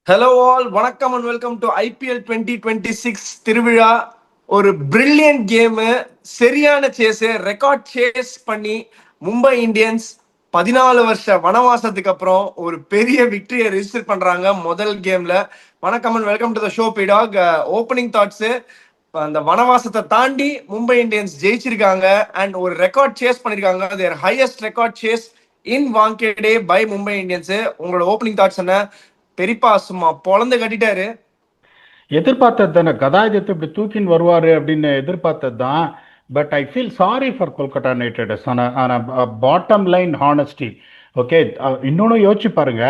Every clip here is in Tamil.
ஹலோ ஆல், வணக்கம் அண்ட் வெல்கம் டு ஐபிஎல் 2026 திருவிழா. ஒரு பிரில்லியன்ட் கேமு, சரியான சேஸ், ரெக்கார்ட் சேஸ் பண்ணி மும்பை இந்தியன்ஸ் 14 வருஷ வனவாசத்துக்கு அப்புறம் ஒரு பெரிய விக்டரியை ரிஜிஸ்டர் பண்றாங்க முதல் கேம்ல. வணக்கம் and welcome to the show பிடாக். ஓப்பனிங் தாட்ஸ், அந்த வனவாசத்தை தாண்டி மும்பை இந்தியன்ஸ் ஜெயிச்சிருக்காங்க அண்ட் ஒரு ரெக்கார்ட் சேஸ் பண்ணிருக்காங்க. Their highest record chase in Wankhede by Mumbai Indians. உங்களோட ஓப்பனிங் தாட்ஸ் என்ன? பெரியப்பா சும்மா பொழந்து கட்டிட்டாரு. எதிர்பார்த்தது தானே, கதாயுதத்தை இப்படி தூக்கின்னு வருவாரு அப்படின்னு எதிர்பார்த்தது தான். But I feel sorry for Kolkata night Riders ஆன பாட்டம் லைன் ஹானஸ்டி. ஓகே, இன்னொன்று யோசிச்சு பாருங்க.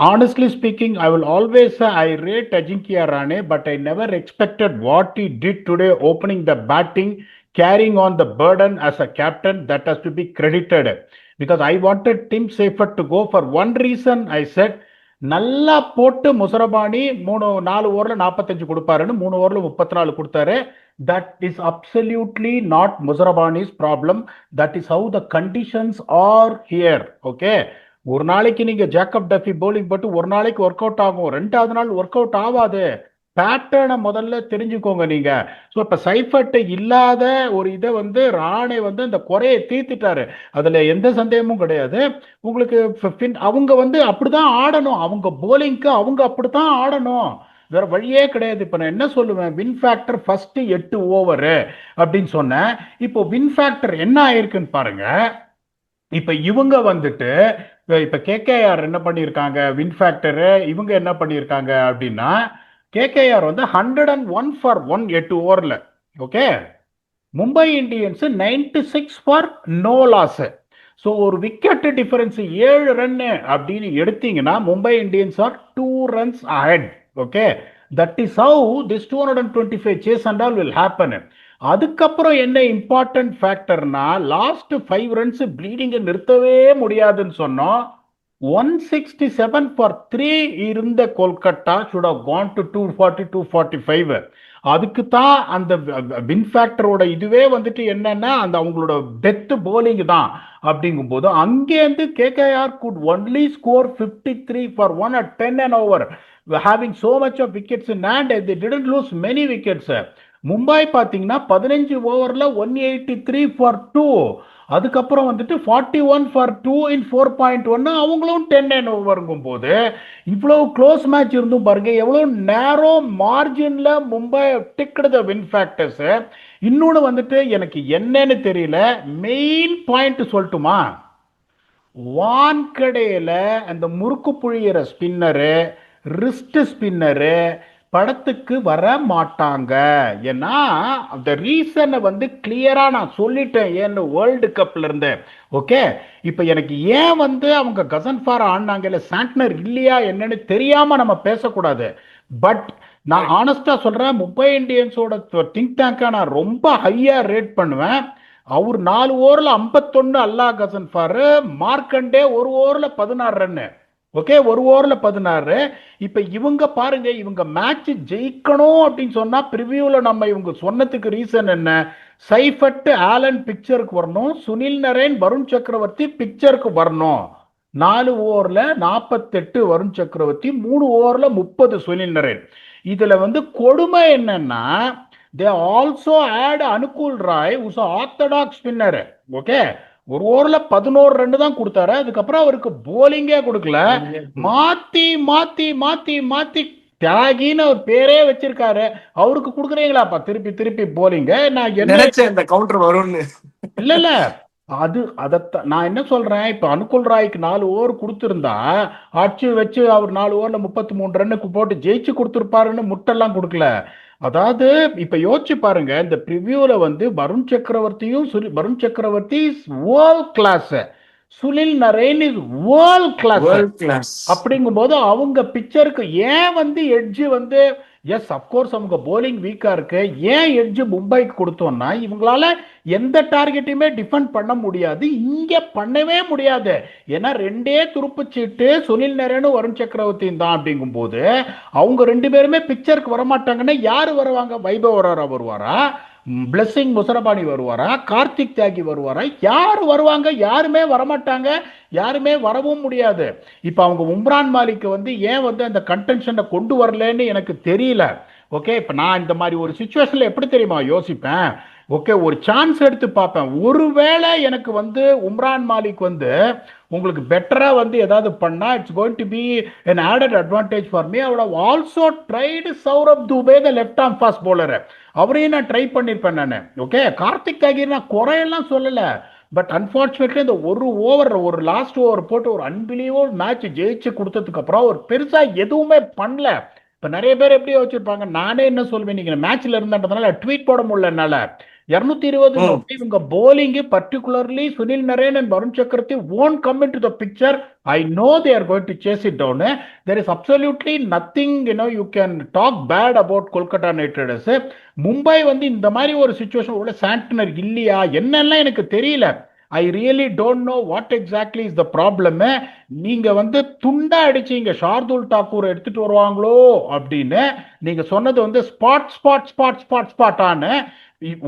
Honestly speaking, I will always say I rate Ajinkya Rahane, but I never expected what he did today, opening the batting, carrying on the burden as a captain. That has to be credited. Because I wanted Tim Seifert to go for one reason. I said, நல்லா போட்டு முசரபானி 4 ஓவரில் 45 கொடுப்பாருன்னு 3 ஓவரில் 34 கொடுத்தாரு. That is absolutely not Muzarabani's problem. That is how the conditions are here. Okay, ஒரு நாளைக்கு நீங்க ஜேக்கப் டஃபி போலிங் போட்டு ஒரு நாளைக்கு ஒர்க் அவுட் ஆகும், 2வது நாள் ஒர்க் அவுட் ஆகாது. பேட்டர்னை முதல்ல தெரிஞ்சுக்கோங்க நீங்க. ஸோ இப்போ சைஃபர்ட் இல்லாத ஒரு இதை ராணே அந்த குறையை தீர்த்துட்டாரு, அதுல எந்த சந்தேகமும் கிடையாது. உங்களுக்கு அவங்க அப்படிதான் ஆடணும், அவங்க போலிங்க்கு அவங்க அப்படித்தான் ஆடணும், வேற வழியே கிடையாது. இப்ப நான் என்ன சொல்லுவேன், வின் ஃபேக்டர் ஃபர்ஸ்ட் 8 ஓவர் அப்படின்னு சொன்னேன். இப்போ வின் ஃபேக்டர் என்ன ஆயிருக்குன்னு பாருங்க. இப்ப இவங்க இப்ப கேகேஆர் என்ன பண்ணியிருக்காங்க, வின் ஃபேக்டர் இவங்க என்ன பண்ணியிருக்காங்க அப்படின்னா, கேகேஆர் 101 ஃபார் 1 8 ஓவர்ல. Okay, Mumbai Indians 96 for no loss. So ஒரு விக்கெட் டிஃபரன்ஸ் 7 ரன் அப்படின்னு எடுத்தீங்கன்னா Mumbai Indians are 2 runs ahead. Okay, that is how this 225 chase and all will happen. அதுக்கப்புறம் என்ன இம்பார்ட்டன்ட் ஃபேக்டர்னா, லாஸ்ட் 5 runs ப்ளீடிங்கை நிறுத்தவே முடியாதுன்னு சொன்னோம். 167 ஃபார் 3 இருந்த Kolkata should have gone to 240 245. அதுக்கு தான் அந்த வின் ஃபேக்டரோட இதுவே என்னன்னா அந்த அவங்களோட டெத் போலிங் தான். அப்படிங்கும் போது அங்கேருந்து KKR could only score 53 for 1 at 10 an over, having so much of wickets in hand. They didn't lose many wickets. Mumbai பார்த்தீங்கன்னா 15 ஓவர்ல 183 ஃபார் 2, அதுக்கப்புறம் 41 ஃபார் 2 இன் 4.1, அவங்களும் 10 an ஓவருங்கும் போது இவ்வளவு க்ளோஸ் மேட்ச் இருந்தும் பாருங்க எவ்வளவு நேரோ மார்ஜின்ல மும்பை டிக்கெட் த வின் ஃபேக்டர்ஸ். இன்னொன்று எனக்கு என்னன்னு தெரியல, மெயின் பாயிண்ட் சொல்லட்டுமா, வான்கடையில அந்த முறுக்கு புழியிற ஸ்பின்னரு, ரிஸ்ட் ஸ்பின்னரு படத்துக்கு வர மாட்டாங்க. ஏன்னா அந்த ரீசனை கிளியரா நான் சொல்லிட்டேன் ஏன்னு வேர்ல்டு கப்ல இருந்து. ஓகே, இப்ப எனக்கு ஏன் அவங்க கசன்ஃபார் ஆடினாங்க இல்ல சாண்ட்னர் இல்லையா என்னன்னு தெரியாம நம்ம பேசக்கூடாது. பட் நான் ஆனஸ்டா சொல்றேன், மும்பை இந்தியன்ஸோட திங்க் டேங்கை நான் ரொம்ப ஹையா ரேட் பண்ணுவேன். அவர் 4 ஓவர்ல 51 அல்லா கசன்ஃபார், மார்க்கண்டே 1 ஓவர்ல 16 ரன்னு. ஓகே, 1 ஓவர்ல 16. இப்ப இவங்க பாருங்க, இவங்க மேட்ச் ஜெயிக்கணும் அப்படின்னு சொன்னா பிரிவியூல நம்ம இவங்க சொன்னதுக்கு ரீசன் என்ன, சைஃபட் ஆலன் பிக்சருக்கு வரணும், சுனில் நரேன் வருண் சக்கரவர்த்தி பிக்சருக்கு வரணும். 4 ஓவர்ல 48 வருண் சக்கரவர்த்தி, 3 ஓவர்ல 30 சுனில் நரேன். இதுல கொடுமை என்னன்னா, they also add Anukul Roy who's an orthodox spinner. Okay, 1 ஓவர்ல 11 ரன் தான் கொடுத்தாரு, அதுக்கப்புறம் அவருக்கு போலிங்கே கொடுக்கல. மாத்தி மாத்தி மாத்தி மாத்தி தியாகின்னு ஒரு பேரே வச்சிருக்காரு, அவருக்கு கொடுக்குறீங்களாப்பா திருப்பி திருப்பி போலிங்க. நான் நினைச்சேன் இந்த கவுண்டர் வரும்னு. இல்ல அதத்தான் நான் என்ன சொல்றேன், இப்ப அனுகுல் ராய்க்கு 4 ஓவர் கொடுத்திருந்தா ஆட்சி வச்சு அவர் 4 ஓவர்ல 33 ரன்னுக்கு போட்டு ஜெயிச்சு கொடுத்திருப்பாருன்னு முட்டெல்லாம் கொடுக்கல. அதாவது இப்ப யோசிச்சு பாருங்க, இந்த பிரிவியூல Varun Chakravarthy world class, Sunil Narine is world class. அப்படிங்கும் போது அவங்க பிக்சருக்கு ஏன் எட்ஜ் எஸ் அப்கோர்ஸ் அவங்க போலிங் வீக்கா இருக்கு, ஏன் எட்ஜ் மும்பைக்கு கொடுத்தோம்னா இவங்களால எந்த டார்கெட்டையுமே டிஃபெண்ட் பண்ண முடியாது, இங்க பண்ணவே முடியாது. ஏன்னா 2 துருப்புச்சீட்டு சுனில் நரேனும் வருண் சக்கரவர்த்தியும் தான். அப்படிங்கும் போது அவங்க 2 பேருமே பிக்சருக்கு வரமாட்டாங்கன்னா யாரு வருவாங்க, வைபவ் ஒராரா வருவாரா, பிளெஸிங் முசரபானி வருவாரா, கார்த்திக் தியாகி வருவாரா, யார் வருவாங்க? யாருமே வரமாட்டாங்க, யாருமே வரவும் முடியாது. இப்போ அவங்க உம்ரான் மாலிக் வந்து ஏன் வந்து அந்த கன்டென்ஷனை கொண்டு வரலன்னு எனக்கு தெரியல. ஓகே, இப்போ நான் இந்த மாதிரி ஒரு சுச்சுவேஷனில் எப்படி தெரியுமா யோசிப்பேன்? ஓகே, ஒரு சான்ஸ் எடுத்து பார்ப்பேன். ஒருவேளை எனக்கு வந்து உம்ரான் மாலிக் வந்து உங்களுக்கு பெட்டரா வந்து ஏதாவது பண்ணா it's going to be an added advantage for me. I would have also tried Saurabh Dubey the left arm fast bowler. அவரையும் நான் ட்ரை பண்ணியிருப்பேன் நான். ஓகே, கார்த்திக் தாகிர் நான் குறையெல்லாம் சொல்லல. பட் அன்பார்ச்சுனேட்லி இந்த ஒரு ஓவர், ஒரு லாஸ்ட் ஓவர் போட்டு ஒரு அன்பிலீவபிள் மேட்ச் ஜெயிச்சு கொடுத்ததுக்கு அப்புறம் ஒரு பெருசா எதுவுமே பண்ணல. இப்ப நிறைய பேர் எப்படி வச்சிருப்பாங்க, நானே என்ன சொல்வேன், நீங்க மேட்ச்ல இருந்ததுனால ட்வீட் போட முடியல என்னால. 220 ம். இவங்க bowling, particularly Sunil Narine and Varun Chakravarti won't come into the picture. I know they are going to chase it down. There is absolutely nothing, you can talk bad about Kolkata Knight Riders. Mumbai வந்து இந்த மாதிரி ஒரு சுச்சுவேஷன் உள்ள சாண்டனர் இல்லையா என்னெல்லாம் எனக்கு தெரியல. I really don't know what exactly is the problem. நீங்க வந்து துண்டா அடிச்சீங்க ஷார்துல் தாக்கூர் எடுத்துட்டு வருவாங்களோ அப்படின்னு. நீங்க சொன்னது வந்து ஸ்பாட் ஸ்பாட் ஸ்பாட் ஸ்பாட் ஸ்பாட்டான்னு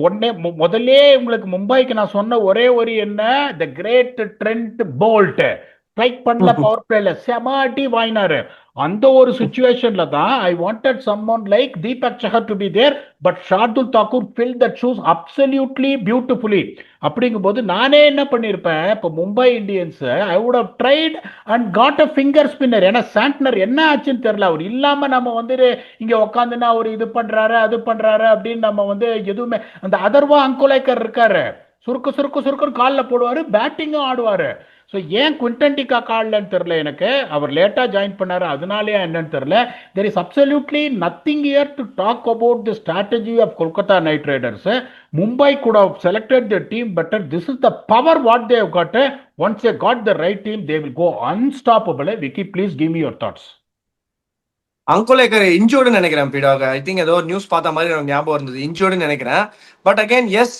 உடனே முதல்ல உங்களுக்கு மும்பைக்கு நான் சொன்ன ஒரே ஒரு என்ன, the great Trent Boult strike பண்ணல பவர் பிளேல செமாட்டி வாங்கினாரு. அந்த ஒரு சுச்சுவேஷன்ல தான் I wanted someone like Deepak Chahar to be there, but Shardul Thakur fill that shoes absolutely beautifully. அப்படிங்கும்போது நானே என்ன பண்ணிருப்பேன், இப்போ Mumbai Indians I would have tried and got a finger spinner. ஏன்னா சாண்ட்னர் என்ன ஆச்சுன்னு தெரியல, அவர் இல்லாம நம்ம வந்து இங்க உட்காந்துன்னா அவர் இது பண்றாரு அது பண்றாரு அப்படின்னு நம்ம வந்து எதுவுமே. அந்த அதர்வா அங்கோலேக்கர் இருக்காரு, சுருக்கு சுருக்கு சுருக்குன்னு காலில் போடுவாரு, பேட்டிங்கும் ஆடுவாரு. ஸோ ஏன் குவிண்டன்டிகா கால்லன்னு தெரியல எனக்கு, அவர் லேட்டா ஜாயின் பண்ணாரு அதனாலயா என்னன்னு தெரியல. There is absolutely nothing here to talk about the strategy of Kolkata Knight Riders. Mumbai could have selected the team better. This is the power what they have got. Once they got the right team, they will go unstoppable. Vicky, please give me your thoughts. Ankolekar injured நினைக்கிறேன் பிடாக. ஐ திங்க் ஏதோ நியூஸ் பார்த்த மாதிரி எனக்கு ஞாபகம் இருந்தது, இன்ஜோர்டு நினைக்கிறேன். But again yes,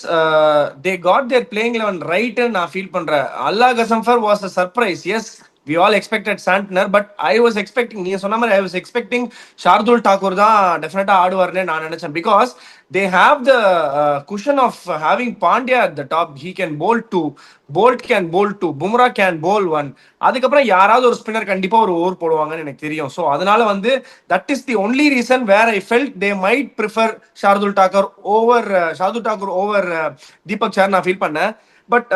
they got their playing 11 right நான் ஃபீல் பண்றேன். Allah Ghazanfar was a surprise. Yes, we all expected Santner, but I was expecting, நீங்க சொன்ன மாதிரி I was expecting Shardul Thakur தான் டெஃபினட்டா ஆடுவார்னு நான் நினைச்சேன். Because they have the cushion of having Pandya at the top. He can bowl 2, Bolt can bowl 2, Bumrah can bowl 1. அதுக்கப்புறம் யாராவது ஒரு ஸ்பின்னர் கண்டிப்பா ஒரு ஓவர் போடுவாங்கன்னு எனக்கு தெரியும். ஸோ அதனால வந்து that is the only reason where I felt they might prefer Shardul Thakur over Deepak Chahar நான் ஃபீல் பண்ணேன். பட்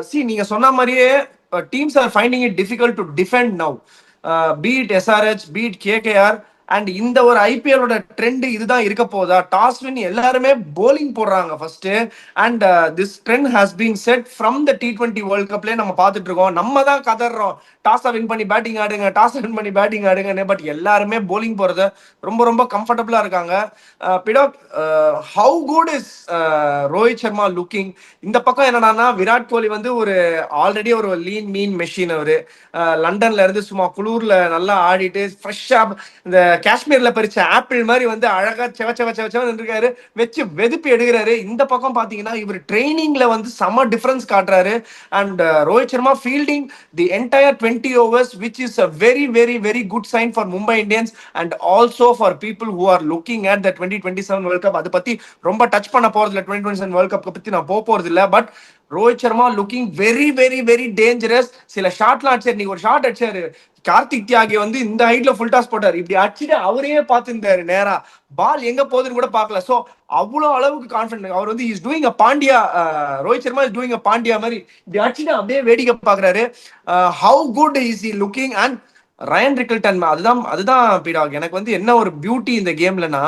சி, நீங்க சொன்ன மாதிரியே teams are finding it difficult to defend now, be it SRH, be it KKR. And இந்த ஒரு ஐபிஎலோட ட்ரெண்ட் இதுதான் இருக்க போதா, டாஸ் வின் எல்லாருமே போலிங் போடுறாங்க first. And this trend has been set from the T20 world கப்லேயே நம்ம பார்த்துட்டு இருக்கோம். நம்ம தான் கதறோம் டாஸை வின் பண்ணி பேட்டிங் ஆடுங்க, டாஸை வின் பண்ணி பேட்டிங் ஆடுங்கன்னு. பட் எல்லாருமே போலிங் போறத ரொம்ப ரொம்ப கம்ஃபர்டபுளா இருக்காங்க. பிடாக், how good is Rohit Sharma looking? இந்த பக்கம் என்னன்னா, விராட் கோலி வந்து ஒரு ஆல்ரெடி ஒரு லீன் மீன் மெஷின். அவரு லண்டன்ல இருந்து சும்மா குளூர்ல நல்லா ஆடிட்டு ஃப்ரெஷ்ஷா இந்த காஷ்மீர்ல பறிச்ச ஆப்பிள் மாதிரி வந்து அழகா செவ இருக்காரு, வச்சு வெதுப்பி எடுக்கிறாரு. இந்த பக்கம் பாத்தீங்கன்னா இவர் ட்ரைனிங்ல வந்து செம டிஃபரன்ஸ் காட்டுறாரு. And Rohit Sharma fielding the entire 20 overs, which is a very very very good sign for Mumbai Indians and also for people who are looking at the 2027 World Cup. அது பத்தி ரொம்ப டச் பண்ண போறது இல்ல, 2027 World Cup பத்தி நான் போறது இல்ல. But Rohit Sharma looking very very very dangerous. சில ஷாட்லாம் அடிச்சாரு. நீங்க ஒரு ஷாட் அடிச்சாரு, கார்த்திக் தியாகி வந்து இந்த ஹைட்ல ஃபுல் டாஸ் போட்டாரு, இப்படி அடிச்சுட்டு அவரே பார்த்துருந்தாரு, நேரா பால் எங்க போகுதுன்னு கூட பார்க்கல. சோ அவ்வளவு அளவுக்கு கான்பிடன்ட் அவர் வந்து is doing a Pandya. Rohit Sharma is doing a Pandya மாதிரி இப்படி அடிச்சுட்டு அப்படியே வேடிக்கை பாக்குறாரு. How good is he looking? And Ryan Rickelton, அதுதான் பீடாக் எனக்கு வந்து என்ன ஒரு பியூட்டி இந்த கேம்லனா,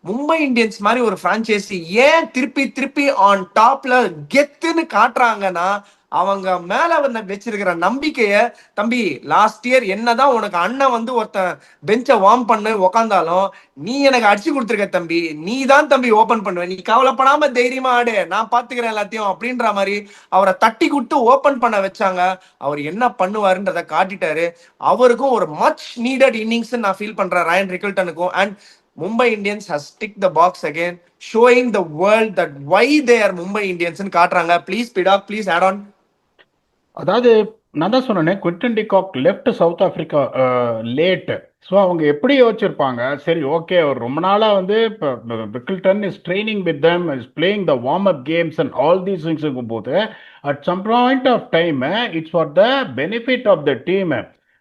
மும்பை இந்தியன்ஸ் மாதிரி ஒரு பிரான்ச்சைசி ஏன் திருப்பி திருப்பி ஆன் டாப்ல கெத்துன்னு காட்டுறாங்கன்னா, அவங்க மேல வந்து வச்சிருக்கிற நம்பிக்கைய. தம்பி, லாஸ்ட் இயர் என்னதான் உனக்கு அண்ணன் வந்து ஒருத்தன் பெஞ்சை வார்ம் பண்ணு உக்காந்தாலும் நீ எனக்கு அடிச்சு கொடுத்துருக்க தம்பி, நீ தான் தம்பி ஓபன் பண்ணுவ, நீ கவலைப்படாம தைரியமா ஆடு, நான் பாத்துக்கிறேன் எல்லாத்தையும் அப்படின்ற மாதிரி அவரை தட்டி கொடுத்து ஓபன் பண்ண வச்சாங்க. அவர் என்ன பண்ணுவாருன்றத காட்டிட்டாரு. அவருக்கும் ஒரு மச் நீடட் இன்னிங்ஸ் நான் ஃபீல் பண்றேன் ரயன் ரிக்கில்டனுக்கும். And Mumbai Indians has ticked the box again, showing the world that why they are Mumbai Indians ன்னு காட்டுறாங்க. ப்ளீஸ் பிடாக், ப்ளீஸ் ஆட் ஆன். அதாவது நான் தான் சொன்னேனே, Quinton de Kock left South Africa late. So அவங்க எப்படி யோசிச்சிருப்பாங்க, சரி ஓகே அவர் ரொம்ப நாளாக வந்து இப்போ Rickelton is training with them, is playing the warm up games and all these things இருக்கும்போது at some point of time it's for the benefit of the team.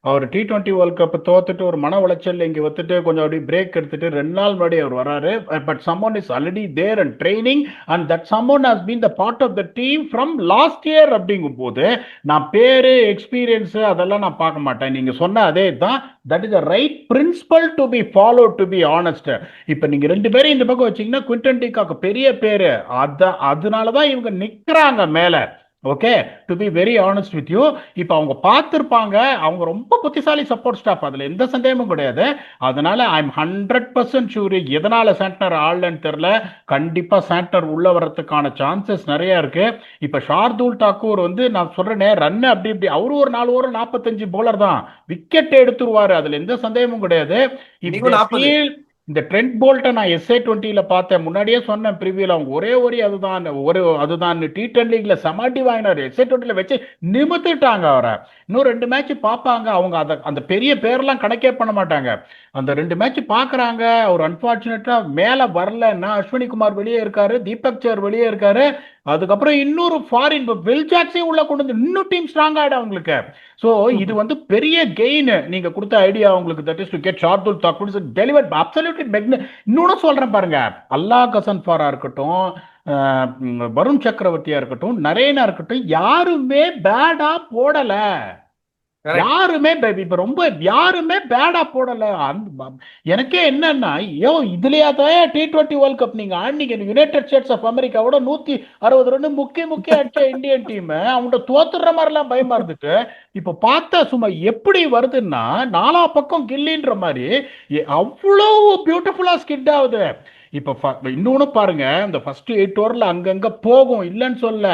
அவர் T20 வேர்ல்ட் கப் தோத்துட்டு ஒரு மன உளைச்சல் இங்கே வந்துட்டு கொஞ்சம் அப்படியே பிரேக் எடுத்துட்டு 2 நாள் முன்னாடி அவர் வராரு. But Samson is already there and training and that Samson has been the part of the team from last year. அப்படிங்கும் போது நான் பேரு எக்ஸ்பீரியன்ஸ் அதெல்லாம் நான் பார்க்க மாட்டேன். நீங்க சொன்ன அதே தான், that is the right principle to be follow, to be honest. இப்ப நீங்க 2 பேரும் இந்த பக்கம் வச்சீங்கன்னா குவிண்டன் டிகாக் பெரிய பேரு, அதனாலதான் இவங்க நிக்கிறாங்க மேல. Okay, to be very honest with you. இப்போ அவங்க பார்த்துருப்பாங்க, அவங்க ரொம்ப புத்திசாலி சப்போர்ட் ஸ்டாஃப், அதுல எந்த சந்தேகமும் கிடையாது. அதனால ஐ எம் 100% ஷூர் எதனால சாண்ட்னர் ஆடலன்னு தெரியல. கண்டிப்பா சாண்ட்னர் உள்ள வரதுக்கான சான்சஸ் நிறைய இருக்கு. இப்ப ஷார்துல் தாக்கூர் வந்து நான் சொல்றேனே ரன் அப்படி இப்படி அவரு ஒரு 4 ஓவர் 45 போலர் தான், விக்கெட் எடுத்துருவாரு, அதுல எந்த சந்தேகமும் கிடையாது. இன்னைக்கும் 40. இந்த ட்ரெண்ட் போல்ட்டை நான் SA20ல பார்த்தேன், முன்னாடியே சொன்னேன் ப்ரிவியூல, அவங்க ஒரே அதுதான் T10 லீக்ல சமாட்டி வாங்கினார், SA20ல வச்சு நிமித்துட்டாங்க அவரை. இன்னும் 2 மேட்ச் பார்ப்பாங்க அவங்க, அந்த பெரிய பேர்லாம் கணக்கே பண்ண மாட்டாங்க. அந்த 2 மேட்ச் பார்க்குறாங்க. அவர் அன்பார்ச்சுனேட்டா மேலே வரலன்னா அஸ்வினி குமார் வெளியே இருக்காரு, தீபக் சேர் வெளியே இருக்காரு, அதுக்கப்புறம் இன்னொரு ஃபாரின் வில் ஜாக்ஸையும் உள்ள கொண்டு வந்து இன்னும் டீம் ஸ்ட்ராங் ஆயிடும் அவங்களுக்கு. ஸோ இது வந்து பெரிய கெயின். நீங்க கொடுத்த ஐடியா உங்களுக்கு, that is to get Shardul Thakur deliver absolutely peg. இன்னொன்னு சொல்றேன் பாருங்க, அல்லாஹ் கசன்ஃபாரா இருக்கட்டும், வருண் சக்கரவர்த்தியா இருக்கட்டும், நரேனா இருக்கட்டும், யாருமே பேடா போடல. யாருமே இப்ப ரொம்ப யாருமே பேடா போடல. எனக்கே என்னன்னா, இதுலயா தான் T20 வேர்ல்ட் கப் நீங்க ஆடினீங்க. யுனைடெட் ஸ்டேட்ஸ் ஆஃப் அமெரிக்காவோட 160 ரன் முக்கிய அடிச்ச இந்தியன் டீம் அவங்கள்ட்ட தோத்துற மாதிரி எல்லாம் பயமா இருந்துட்டு, இப்ப பார்த்தா சும்மா எப்படி வருதுன்னா 4 பக்கம் கில்லின்ற மாதிரி அவ்வளவு பியூட்டிஃபுல்லா ஸ்கிட் ஆகுது. இப்ப இன்னொன்னு பாருங்க, இந்த ஃபர்ஸ்ட் 8 ஓவர்ல அங்கங்க போகும், இல்லைன்னு சொல்ல.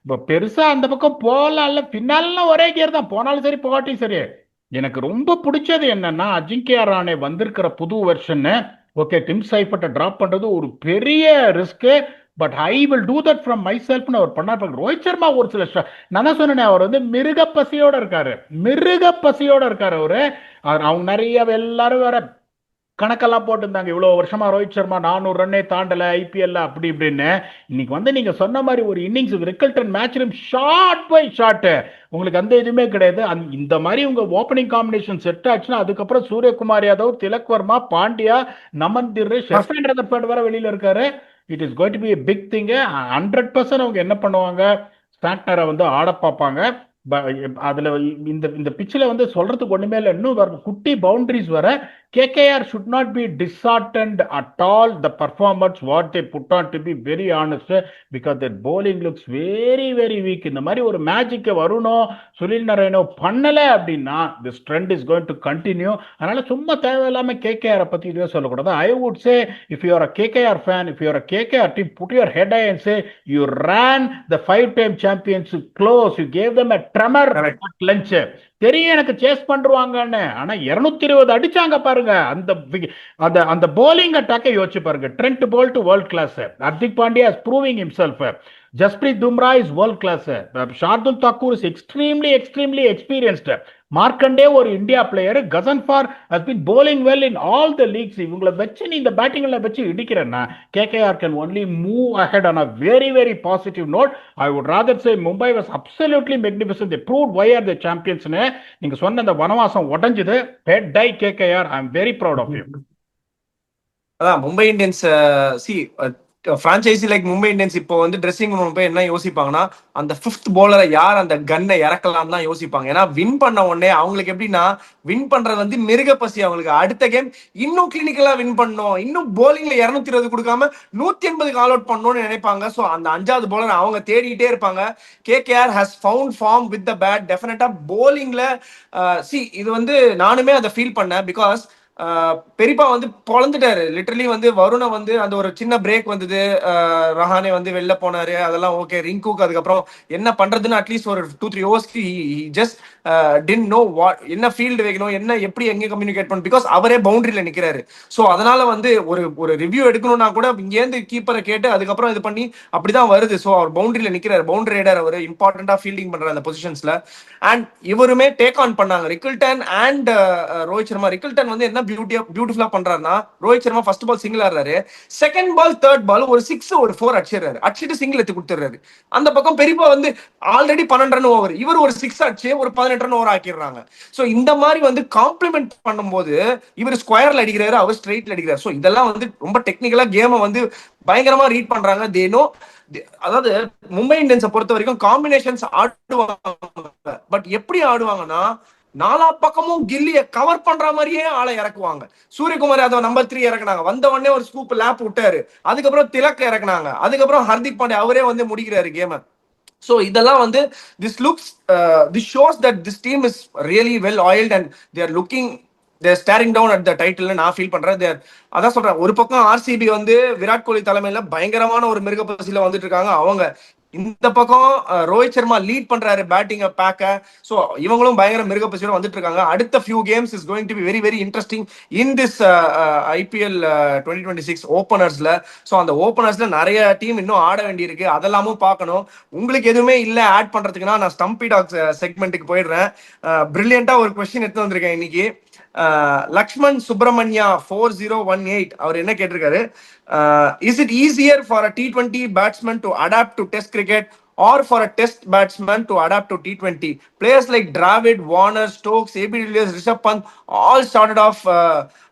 இப்போ பெருசா அந்த பக்கம் போகலாம், இல்ல பின்னாலாம் ஒரே கியர் தான், போனாலும் சரி போகாட்டியும் சரி. எனக்கு ரொம்ப பிடிச்சது என்னன்னா, அஜிங்கியா ராணே வந்திருக்கிற புது வெர்ஷன். ஓகே, டிம் சைஃபர்ட்டை டிராப் பண்றது ஒரு பெரிய risk, but I will do that from my செல்ஃப்னு அவர் பண்ணார். ரோஹித் சர்மா ஒரு சில நான் தான் சொன்னேன், அவர் வந்து மிருக பசியோட இருக்காரு அவரு. அவங்க நிறைய எல்லாரும் வேற கணக்கெல்லாம் போட்டிருந்தாங்க, இவ்வளவு வருஷமா ரோஹித் சர்மா 400 ரன்னே தாண்டல IPL அப்படி இப்படின்னு. இன்னைக்கு வந்து நீங்க சொன்ன மாதிரி ஒரு innings Rickelton match short by short, உங்களுக்கு அந்த எதுவுமே கிடையாது. இந்த மாதிரி உங்க ஓப்பனிங் காம்பினேஷன் செட் ஆச்சுன்னா அதுக்கப்புறம் சூரியகுமார் யாதவ், திலக் வர்மா, பாண்டியா, நமன்திர், ஷெஃபேண்டர் பேட் வர வெளியில இருக்காரு. It is going to B a big thing. 100% அவங்க என்ன பண்ணுவாங்க, சாண்ட்னரை வந்து ஆட பார்ப்பாங்க. அதுல இந்த பிச்சில் வந்து சொல்றதுக்கு ஒண்ணுமே இல்லை. இன்னும் குட்டி பவுண்டரிஸ் வர. KKR should not be disheartened at all. The performance what they put on, to be very honest, because their bowling looks very very weak. இந்த மாதிரி ஒரு மேஜிக் வரணும் சுனில் நரேனோ பண்ணல அப்படின்னா this trend is going to continue. அதனால சும்மா தேவையில்லாம KKR பத்தி இதுவே சொல்லக்கூடாது. I would say if you are a KKR fan, if you are a KKR team, put your head high and say you ran the 5-time champions close, you gave them a tremor at lunch. தெரியும் எனக்கு சேஸ் பண்ணுவாங்கன்னு, ஆனா 220 அடிச்சாங்க பாருங்க. அந்த போலிங் அட்டாக்கை யோசிச்சு பாருங்க. Trent Boult world class, Hardik Pandya is proving himself, Jasprit Bumrah is world class, Shardul Thakur is extremely experienced, Markande ஒரு India player, Ghazanfar has been bowling well in all the leagues. இவங்களை வச்சு நீ இந்த பேட்டிங்ல வச்சு இடிக்கிறேன்னா KKR can only move ahead on a very very positive note. I would rather say Mumbai was absolutely magnificent. They proved why are the champions. நீங்க சொன்ன அந்த வனவாசம் உடைஞ்சது. head high KKR, I am very proud of you. அதான் Mumbai Indians franchisee like Mumbai Indians இப்போ வந்து ட்ரெஸ்ஸிங் ரூம் போய் என்ன யோசிப்பாங்கன்னா, அந்த 5th bowler யார் அந்த கன்னை இறக்கலாம் தான் யோசிப்பாங்க. ஏன்னா வின் பண்ண உடனே அவங்களுக்கு எப்படின்னா, வின் பண்றது வந்து மிருக பசி அவங்களுக்கு. அடுத்த கேம் இன்னும் கிளினிக்கலா வின் பண்ணணும், இன்னும் போலிங்ல 220 கொடுக்காம 180 ஆல் அவுட் பண்ணணும்னு நினைப்பாங்க. ஸோ அந்த 5வது bowler அவங்க தேடிட்டே இருப்பாங்க. KKR has found form with the bat. டெஃபினட்டா போலிங்ல இது வந்து நானுமே அதை ஃபீல் பண்ணேன். பிகாஸ் பெரியப்பா வந்து பொழந்துட்டாரு லிட்டரலி. வந்து வருணை வந்து அந்த ஒரு சின்ன பிரேக் வந்தது, ரஹானே வந்து வெளில போனாரு, அதெல்லாம் ஓகே. ரிங்குக்கு அதுக்கப்புறம் என்ன பண்றதுன்னு அட்லீஸ்ட் ஒரு 2-3 ஓவர்ஸ்க்கு ஜஸ்ட் டின் நோ வாட், என்ன ஃபீல்டு வைக்கணும், என்ன எப்படி எங்க கம்யூனிகேட் பண்ணணும், பிகாஸ் அவரே பவுண்டரியில நிக்கிறாரு. ஸோ அதனால வந்து ஒரு ஒரு ரிவ்யூ எடுக்கணும்னா கூட இங்கேருந்து கீப்பரை கேட்டு அதுக்கப்புறம் இது பண்ணி அப்படிதான் வருது. ஸோ அவர் பவுண்டரியில நிக்கிறாரு, பவுண்டரி ரைடர், அவர் இம்பார்ட்டண்டா ஃபீல்டிங் பண்ற அந்த பொசிஷன்ஸ்ல. அண்ட் இவருமே டேக் ஆன் பண்ணாங்க Rickelton and Rohit Sharma. Rickelton வந்து என்ன பியூட்டிஃபுல்லா பண்றாருன்னா, Rohit Sharma first ball single ஆடுறாரு, செகண்ட் பால் தேர்ட் பால் ஒரு 6 ஒரு 4 அடிச்சிடறாரு, அடிச்சுட்டு சிங்கிள் எடுத்து கொடுத்துறாரு. அந்த பக்கம் பெரியப்பா வந்து ஆல்ரெடி 12 ரன் ஓவர், இவர் ஒரு 6 அடிச்சு ஒரு 18 ரன் ஓவர் ஆக்கிடுறாங்க. சோ இந்த மாதிரி வந்து காம்ப்ளிமெண்ட் பண்ணும்போது இவர் ஸ்கொயர்ல அடிக்கிறாரு, அவர் ஸ்ட்ரெயிட்ல அடிக்கிறாரு. சோ இதெல்லாம் வந்து ரொம்ப டெக்னிக்கலா கேமை வந்து பயங்கரமா ரீட் பண்றாங்க. தேனோ, அதாவது மும்பை இந்தியன்ஸை பொறுத்த வரைக்கும் காம்பினேஷன்ஸ் ஆடுவாங்க, பட் எப்படி ஆடுவாங்கன்னா நாலா பக்கமும் கில்லிய கவர் பண்ற மாதிரியே ஆளை இறக்குவாங்க. சூரியகுமார் யாதவ் நம்பர் 3 இறக்குனாங்க, வந்த உடனே ஒரு ஸ்கூப் லேப் விட்டாரு, அதுக்கப்புறம் திலக் இறக்குனாங்க, அதுக்கப்புறம் ஹர்திக் பாண்டியா அவரே வந்து முடிக்கிறாரு கேம. So இதெல்லாம் வந்து this shows that this team is really well oiled and they are looking, they are staring down at the title. நான் ஃபீல் பண்றேன். அதான் சொல்றேன், ஒரு பக்கம் ஆர்சிபி வந்து விராட் கோலி தலைமையில பயங்கரமான ஒரு மிருகப்பசியில வந்துட்டு இருக்காங்க அவங்க, இந்த பக்கம் ரோஹித் சர்மா லீட் பண்றாரு பேட்டிங் பேக்க. சோ இவங்களும் பயங்கர மிருகப்பசியோட வந்துட்டு இருக்காங்க. அடுத்த few games is going to be very very interesting in this IPL 2026 ஓப்பனர்ஸ்ல. சோ அந்த ஓப்பனர்ஸ்ல நிறைய டீம் இன்னும் ஆட வேண்டியிருக்கு, அதெல்லாமும் பார்க்கணும். உங்களுக்கு எதுவுமே இல்ல ஆட் பண்றதுக்குன்னா நான் ஸ்டம்பி டாக்ஸ் செக்மெண்ட்டுக்கு போயிடுறேன். பிரில்லியண்டா ஒரு கொஸ்டின் எடுத்து வந்திருக்கேன் இன்னைக்கு. லக்ஷ்மண் சுப்பிரமணியா 4018 அவர் என்ன கேட்டிருக்காரு, is it easier for a T20 batsman to adapt to test cricket or for a test batsman to adapt to T20? Players like Dravid, Warner, Stokes, AB de Villiers, Rishabh Pant all started off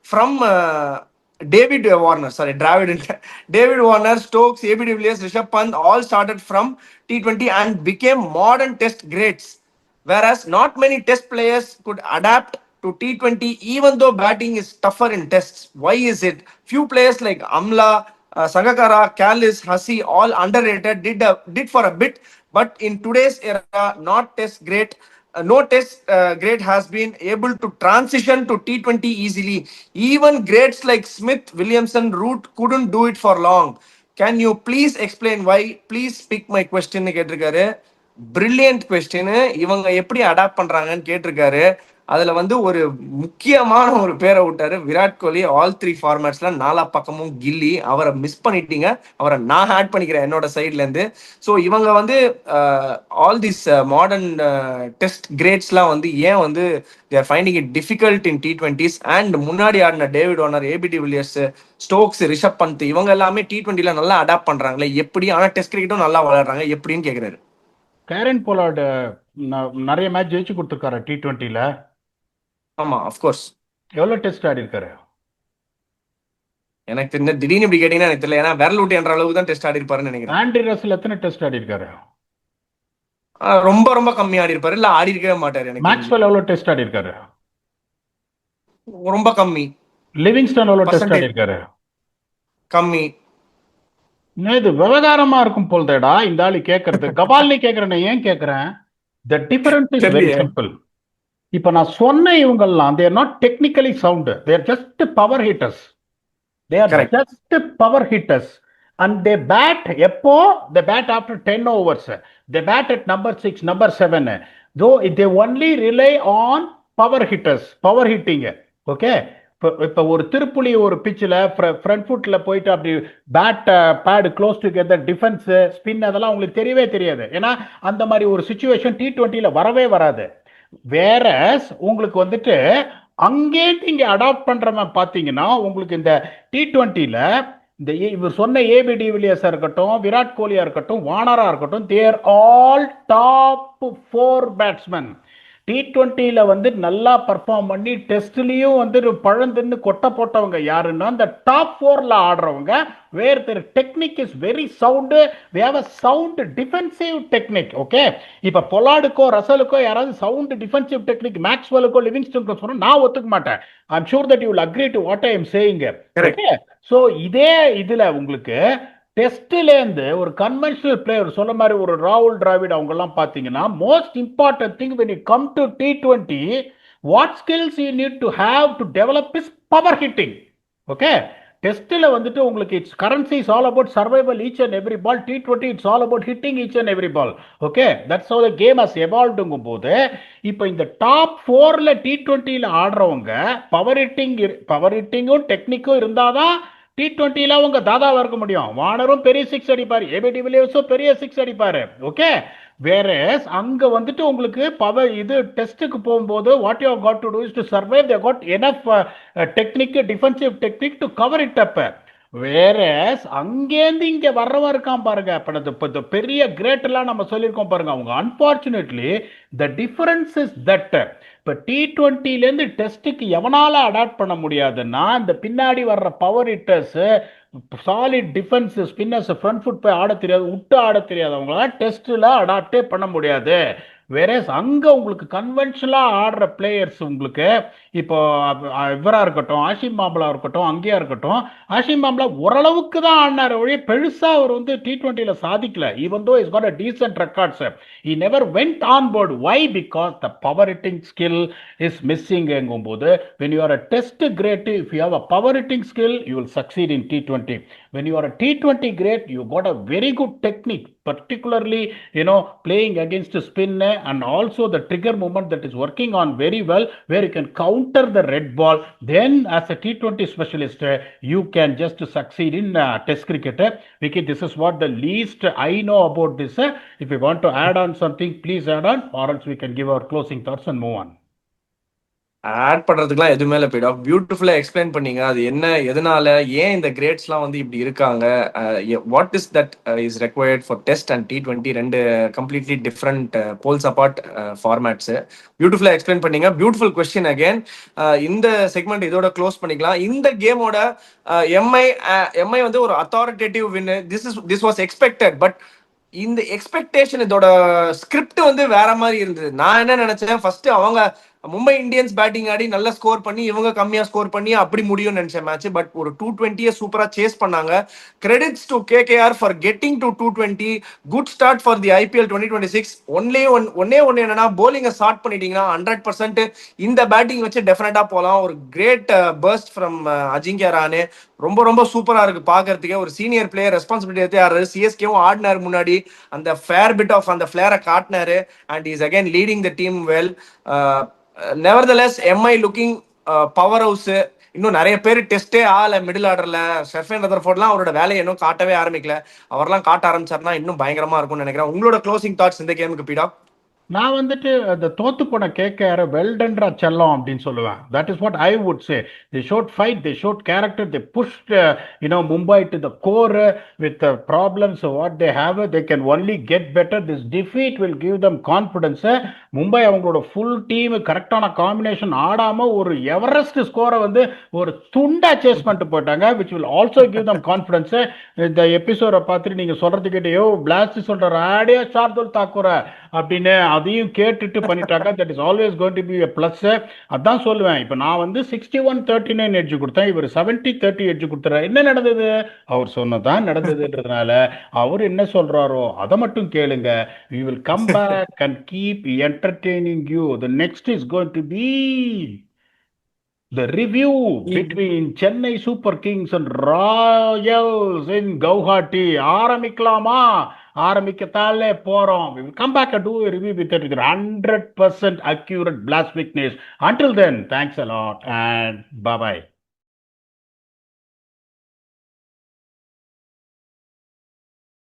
from David Warner, sorry, David Warner, Stokes, AB de Villiers, Rishabh Pant all started from T20 and became modern test greats. Whereas not many test players could adapt to T20 even though batting is tougher in tests. Why is it? Few players like Amla, Sangakkara, Kallis, Hasi, all underrated, did for a bit, but in today's era, not test great. No test great has been able to transition to T20 easily. Even greats like Smith, Williamson, Root couldn't do it for long. Can you please explain why? Please pick my question கேட்டிருக்காரு. Brilliant question. இவங்க எப்படி அடாப்ட் பண்றாங்கன்னு கேட்டிருக்காரு. அதுல வந்து ஒரு முக்கியமான ஒரு பேரை விட்டாரு, விராட் கோலி. ஆல் 3 ஃபார்மேட்ஸ்ல நாலா பக்கமும் கில்லி, அவரை மிஸ் பண்ணிட்டீங்க, அவரை நான் ஆட் பண்ணிக்கிறேன் என்னோட சைட்ல இருந்து. ஸோ இவங்க வந்து ஆல் திஸ் மாடர்ன் டெஸ்ட் கிரேட்ஸ்லாம் வந்து ஏன் வந்து they're finding it difficult in T20s. And முன்னாடி ஆடின David Warner, A B de Villiers, Stokes, Rishabh Pant இவங்க எல்லாமே T20ல நல்லா அடாப்ட் பண்றாங்களே எப்படி? ஆனா டெஸ்ட் கிரிக்கெட்டும் நல்லா விளையாடுறாங்க எப்படின்னு கேக்குறாரு. கேரன் போலார்டு நிறைய மேட்ச் ஜெயிச்சு கொடுத்துருக்காரு T20ல. ஆமா, அஃப்கோர்ஸ். எவ்வளவு டெஸ்ட் ஆடி இருக்காரு? எனக்கு தெரிஞ்ச திடீர்னு இப்படி கேட்டீங்கன்னா எனக்கு தெரியல, ஏன்னா விரல் விட்டு என்ற அளவுக்கு தான் டெஸ்ட் ஆடி இருப்பாருன்னு நினைக்கிறேன். ஆண்ட்ரி ரசல் எத்தனை டெஸ்ட் ஆடி இருக்காரு? ரொம்ப ரொம்ப கம்மி ஆடி இருப்பாரு, இல்ல ஆடி இருக்கவே மாட்டாரு. எனக்கு மேக்ஸ்வெல் எவ்வளவு டெஸ்ட் ஆடி இருக்காரு? ரொம்ப கம்மி. லிவிங்ஸ்டன் எவ்வளவு டெஸ்ட் ஆடி இருக்காரு? கம்மி. இது விவகாரமா இருக்கும் போல்தேடா இந்த ஆளு கேட்கறது. கபால்னி கேட்கறேன், ஏன் கேட்கறேன்? The difference is very simple. இப்ப நான் சொன்ன இவங்கெல்லாம் they are not technically sound, they are just power hitters. They are Correct. just power hitters and they bat எப்போ? They bat after 10 overs. They bat at number 6, number 7. Though they only rely on power hitters, power hitting. Okay, இப்போ ஒரு திருப்புலி ஒரு பிச்சில் ஃப்ரண்ட் ஃபுட்ல போயிட்டு அப்படி bat bat close together, defence, spin அதெல்லாம் உங்களுக்கு தெரியவே தெரியாது. ஏன்னா அந்த மாதிரி ஒரு சுச்சுவேஷன் T20ல வரவே வராது. வேற உங்களுக்கு வந்துட்டு அங்கே நீங்க அடாப்ட் பண்றவன் பாத்தீங்கன்னா உங்களுக்கு இந்த T20ல இந்த இவர் சொன்ன ஏபி டி வில்லியர்ஸா இருக்கட்டும், விராட் கோலியா இருக்கட்டும், வார்னரா இருக்கட்டும், தேர் ஆல் டாப் 4 பேட்ஸ்மேன். T20ல வந்து நல்லா பர்ஃபார்ம் பண்ணி டெஸ்ட்லயும் வந்து பழந்துன்னு கொட்டை போட்டவங்க யாருன்னா அந்த டாப் 4ல ஆடுறவங்க. Where their technique is very sound, they have a sound defensive technique. Okay, இப்ப பொலார்டுக்கோ ரசலுக்கோ யாராவது சவுண்ட் டிஃபென்சிவ் டெக்னிக் மேக்ஸ்வெலுக்கோ லிவிங்ஸ்டனுக்கோ சொன்னா நான் ஒத்துக்க மாட்டேன். I am sure that you will agree to what I am saying. Okay, so இதே இதுல உங்களுக்கு டெஸ்ட்லேருந்து ஒரு கன்வென்ஷனல் பிளேயர் சொல்ல மாதிரி ஒரு ராகுல் டிராவிட் அவங்க எல்லாம் பாத்தீங்கன்னா most important thing when you come to T20 What skills you need to have to develop is power hitting. Okay. டெஸ்ட்டில் வந்துட்டு உங்களுக்கு it's currency is all about survival each and every ball. T20 it's all about hitting each and every ball. Okay, that's how the game has எவால்வ்டுங்கும் போது இப்போ இந்த டாப் 4ல் T20யில் ஆடுறவங்க பவர் ஹிட்டிங்கும் டெக்னிக்கும் இருந்தால் தான் T20யில் அவங்க தாதாவாக இருக்க முடியும். வார்னரும் பெரிய சிக்ஸ் அடிப்பார், ஏபி டிவிலியர்ஸும் பெரிய சிக்ஸ் அடிப்பார். ஓகே, வேற அங்க வந்துட்டு உங்களுக்கு பவர் இது டெஸ்ட்டுக்கு போகும்போது what you got to do is to survive. They got enough technique, defensive technique to cover it up. வேற அங்கேருந்து இங்க வர்றவன் இருக்கான் பாருங்க. இப்போ பெரிய கிரேட் எல்லாம் நம்ம சொல்லியிருக்கோம் பாருங்க. அவங்க unfortunately the difference is that இப்போ T20லேருந்து டெஸ்ட்டுக்கு எவனால அடாப்ட் பண்ண முடியாதுன்னா இந்த பின்னாடி வர்ற power hitters, solid defence spinners, front food போய் ஆட தெரியாது, விட்டு ஆட தெரியாதவங்களால டெஸ்ட்டில் அடாப்டே பண்ண முடியாது. வேற அங்கே உங்களுக்கு கன்வென்ஷனலாக ஆடுற பிளேயர்ஸ் உங்களுக்கு இப்போ இவராக இருக்கட்டும், ஆஷிம் ஆம்லா இருக்கட்டும், அங்கேயா இருக்கட்டும், ஆஷிம் ஆம்லா ஓரளவுக்கு தான் ஆடினார் ஒழிய பெருசாக அவர் வந்து T20யில் சாதிக்கல. Even though is got a decent records, he never went on board. Why? Because the power hitting skill is missing எங்கும்போது when you are a test great, if you have a power hitting skill you will succeed in T20. when you are a T20 great, you got a very good technique, particularly playing against spin and also the trigger movement that is working on very well, where you can counter the red ball. Then as a T20 specialist you can just succeed in test cricket. Vicky, this is what the least I know about this. If you want to add on something, please add on, or else we can give our closing thoughts and move on. Add பண்றதுக்குலாம் எதுவுமே இல்லை பீடா. பியூட்டிஃபுல்லா எக்ஸ்பிளைன் பண்ணீங்க. அது என்ன, எதனால, ஏன் இந்த கிரேட்ஸ்லாம் வந்து இப்படி இருக்காங்க, what is that is required for test and T20, ரெண்டு completely different poles apart formats. பியூட்டிஃபுல்லா எக்ஸ்பிளைன் பண்ணீங்க. Beautiful question again. இந்த செக்மெண்ட் இதோட க்ளோஸ் பண்ணிக்கலாம். இந்த கேமோட எம்ஐ வந்து ஒரு authoritative win. This was expected. But இந்த எக்ஸ்பெக்டேஷன், இதோட ஸ்கிரிப்ட் வந்து வேற மாதிரி இருந்தது. நான் என்ன நினைச்சேன், ஃபர்ஸ்ட் அவங்க மும்பை இந்தியன்ஸ் பேட்டிங் ஆடி நல்லா ஸ்கோர் பண்ணி இவங்க கம்மியா ஸ்கோர் பண்ணி அப்படி முடியும்னு நினைச்ச மேட்ச். பட் ஒரு 220 சூப்பரா சேஸ் பண்ணாங்க. Credits to KKR for getting to 220. Good start for the IPL 2026. ஒன்னே ஒன்னு என்னன்னா, போலிங்கை ஸ்டார்ட் பண்ணிட்டீங்கன்னா 100% இந்த பேட்டிங் வச்சு டெஃபினட்டா போகலாம். ஒரு great burst from Ajinkya Rahane. ரொம்ப ரொம்ப சூப்பரா இருக்கு பாக்குறதுக்கே. ஒரு சீனியர் பிளேயர் ரெஸ்பான்சிபிலிட்டி எடுத்து யாரு சிஎஸ்கேவும் ஆடினாரு முன்னாடி. அந்த ஃபேர் பிட் ஆஃப் அந்த ஃபிளேரை காட்டினாரு. And is again leading the team well. Nevertheless MI looking powerhouse. இன்னும் நிறைய பேர் டெஸ்டே ஆகல மிடில் ஆர்டர்ல. ஷெர்ஃபேன் ரதர்ஃபோர்ட்லாம் அவரோட வேலையை இன்னும் காட்டவே ஆரம்பிக்கல. அவர்லாம் காட்ட ஆரம்பிச்சாருன்னா இன்னும் பயங்கரமா இருக்கும்னு நினைக்கிறேன். உங்களோட க்ளோசிங் தாட்ஸ் இந்த கேமுக்கு பீடா? நான் வந்துட்டு அந்த தோத்து போன KKR வெல்டன்றா செல்லம் அப்படின்னு சொல்லுவேன். That is what I would say. They showed fight, they showed character, they pushed Mumbai to the core with problems what they have. They can only get better. This defeat will give them confidence. Mumbai அவங்களோட ஃபுல் டீம் கரெக்டான காம்பினேஷன் ஆடாம ஒரு எவரெஸ்ட் ஸ்கோரை வந்து ஒரு துண்டா சேஸ் பண்ணிட்டு போயிட்டாங்க, which will also give them confidence. இந்த எபிசோட பார்த்துட்டு நீங்க சொல்றது கேட்டையோ பிளாஸ்ட் சொல்ற ஆடியோ ஷார்துல் தாக்கூர் அப்படின்னு அதையும் கேட்டுட்டு பண்ணிட்டாங்க. That is always going to B a plus. அதான் சொல்லுவேன். இப்போ நான் வந்து 61-39 எட்ஜ் கொடுத்தேன், இவர் 70-30 எட்ஜ் கொடுத்துறாரு. என்ன நடந்தது? அவர் சொன்னதான் நடந்ததுன்றதுனால அவர் என்ன சொல்றாரோ அதை மட்டும் கேளுங்க. We will come back and keep entertaining you. The next is going to be the review between Chennai Super Kings and Royals in Guwahati. ஆரம்பிக்கலாமா? ஆரம்பிக்கத்தாலே போறோம். We will come back and do a review with 100% accurate blast weakness. Until then, thanks a lot and bye bye.